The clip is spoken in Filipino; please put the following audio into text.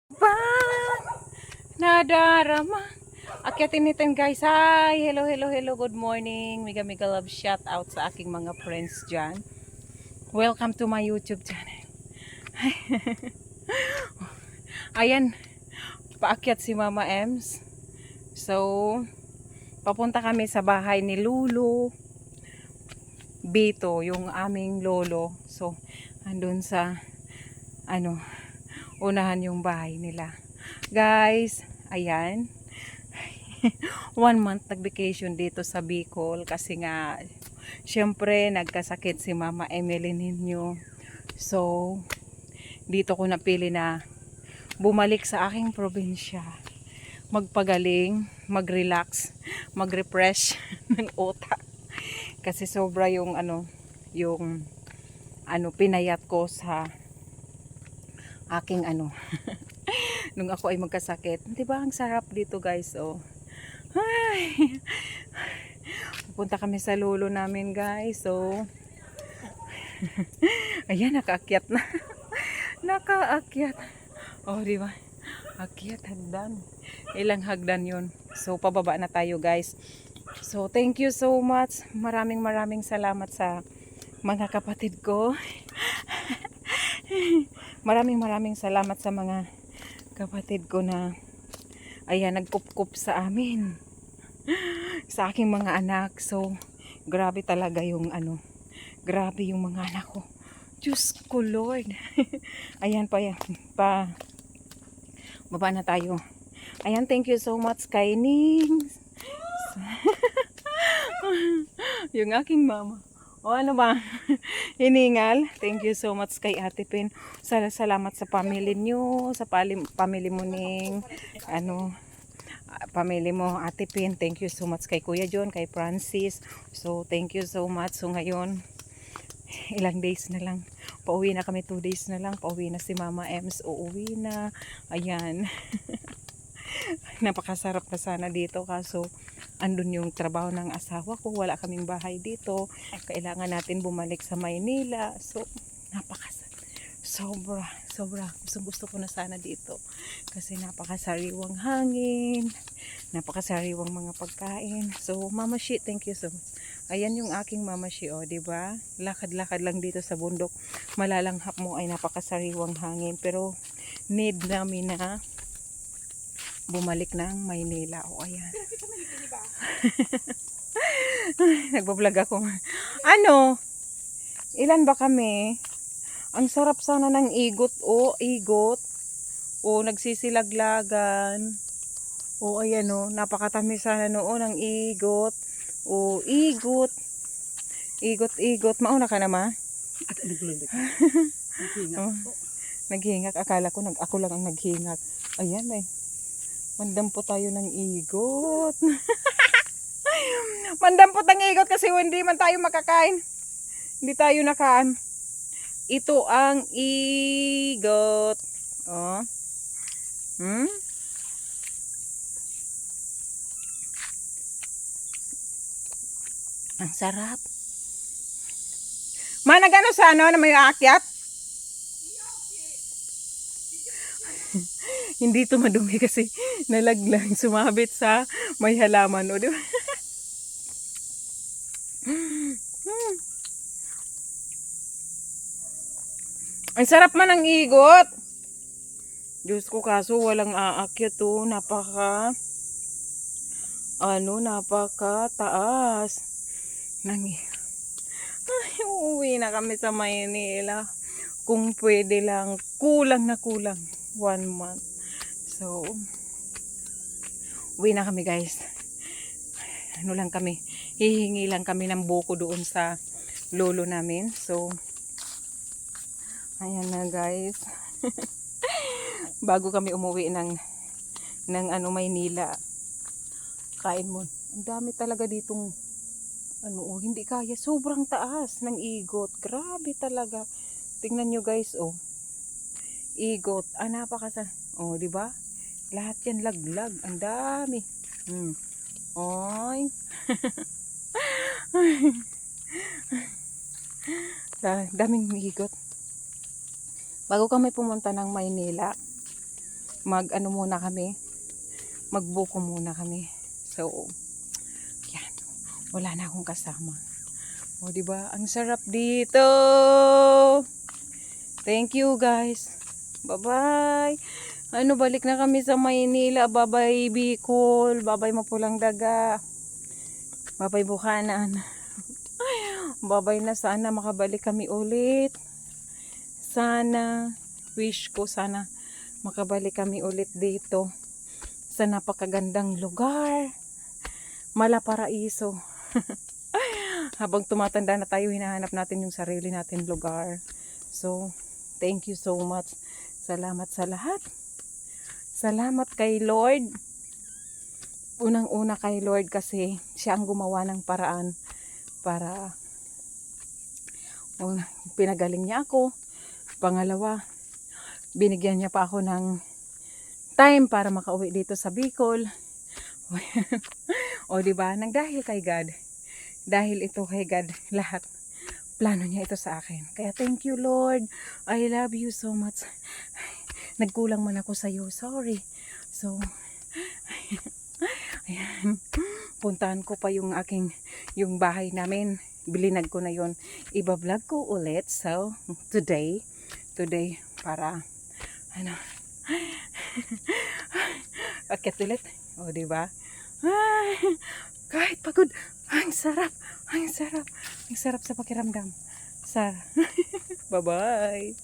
Pa nadarama. Akyatin natin guys. Hi, hello, good morning. Mega love shout out sa aking mga friends dyan. Welcome to my YouTube channel. Ayan, paakyat si Mama Ems. So, papunta kami sa bahay ni Lulu Bito, yung aming lolo. So, andun sa unahan yung bahay nila. Guys, ayan. 1 month nag-vacation dito sa Bicol kasi nga syempre nagkasakit si Mama Emily ninyo. So, dito ko napili na bumalik sa aking probinsya. Magpagaling, mag-relax, mag-refresh ng utak. Kasi sobra yung pinayat ko sa aking nung ako ay magkasakit. 'Di ba ang sarap dito, guys, oh. Ay. Pupunta kami sa lolo namin, guys. So, ayan, nakaakyat na. Nakaakyat. Oh, 'di ba? Akyat, hagdan. Ilang hagdan 'yon. So, pababa na tayo, guys. So, thank you so much. Maraming salamat sa mga kapatid ko. Maraming salamat sa mga kapatid ko na ayan, nagkup-kup sa amin. Sa aking mga anak. So, grabe talaga yung grabe yung mga anak ko. Diyos ko, Lord. Ayan pa yan. Baba na tayo. Ayan, thank you so much kay Nings. Yung aking mama. O ano ba? Hiningal. Thank you so much kay Ate Pin. Salamat sa family nyo. Sa family mo ning family mo, Ate Pin. Thank you so much kay Kuya John, kay Francis. So, thank you so much. So, ngayon, ilang days na lang. Pauwi na kami, 2 days na lang. Pauwi na si Mama Ems. Uuwi na. Ayan. Napakasarap na sana dito. Kaso, andun yung trabaho ng asawa ko. Wala kaming bahay dito. Kailangan natin bumalik sa Maynila. So, napakasarap. Sobra. Gusto ko na sana dito. Kasi napakasariwang hangin. Napakasariwang mga pagkain. So, Mama Shi, thank you so much. Ayan yung aking Mama Shi, oh, diba? Lakad-lakad lang dito sa bundok. Malalanghap mo ay napakasariwang hangin. Pero, need namin na bumalik ng Maynila. O, ayan. Nagbablog ako. Ilan ba kami? Ang sarap sana ng igot. O, igot. O, nagsisilaglagan. O, ayan o. Napakatamis sana noon ang igot. O, igot. Igot. Mauna ka na, ma? Oh, naghingak. Akala ko ako lang ang naghingak. Ayan eh. Mandampo tayo ng igot. Mandampo ng igot kasi hindi man tayo makakain. Hindi tayo nakaan. Ito ang igot. Oh. Ang sarap. Managano sa na may aakyat? Hindi ito madumi kasi nalaglang sumabit sa may halaman. O, diba? Ang sarap man ng igot. Diyos ko, kaso walang aakyat to. Napaka taas. Ay, uuwi na kami sa Maynila. Kung pwede lang, kulang 1 month. So, uwi na kami, guys. Lang kami, hihingi lang kami ng buko doon sa lolo namin. So, ayan na, guys. Bago kami umuwi ng Maynila. Kain mo. Ang dami talaga ditong hindi kaya. Sobrang taas ng igot. Grabe talaga. Tingnan nyo, guys, oh. Igot. Oh, di ba? Lahat yan laglag. Ang dami. Oy. Daming igot. Bago kami pumunta ng Maynila, ano muna kami, magbuko muna kami. So, yan. Wala na akong kasama. O, diba? Ang sarap dito. Thank you, guys. Bye-bye. Balik na kami sa Maynila. Bye-bye, Bicol. Bye-bye, Mapulang Daga. Bye-bye, Bukhanan. Bye-bye na. Sana makabalik kami ulit. Sana, wish ko, sana makabalik kami ulit dito sa napakagandang lugar, Malaparaiso. Habang tumatanda na tayo, hinahanap natin yung sarili natin lugar. So, thank you so much. Salamat sa lahat. Salamat kay Lord. Unang-una kay Lord kasi siya ang gumawa ng paraan para pinagaling niya ako. Pangalawa, binigyan niya pa ako ng time para makauwi dito sa Bicol. O diba, nang dahil kay God, dahil ito kay God, lahat, plano niya ito sa akin. Kaya thank you, Lord. I love you so much. Nagkulang man ako sa iyo, sorry. So, ayan, puntahan ko pa yung bahay namin. Bilinag ko na yon. Iba-vlog ko ulit. So, today, para, akit ulit. O, diba? Kahit pagod, ang sarap sa pakiramdam. Bye-bye.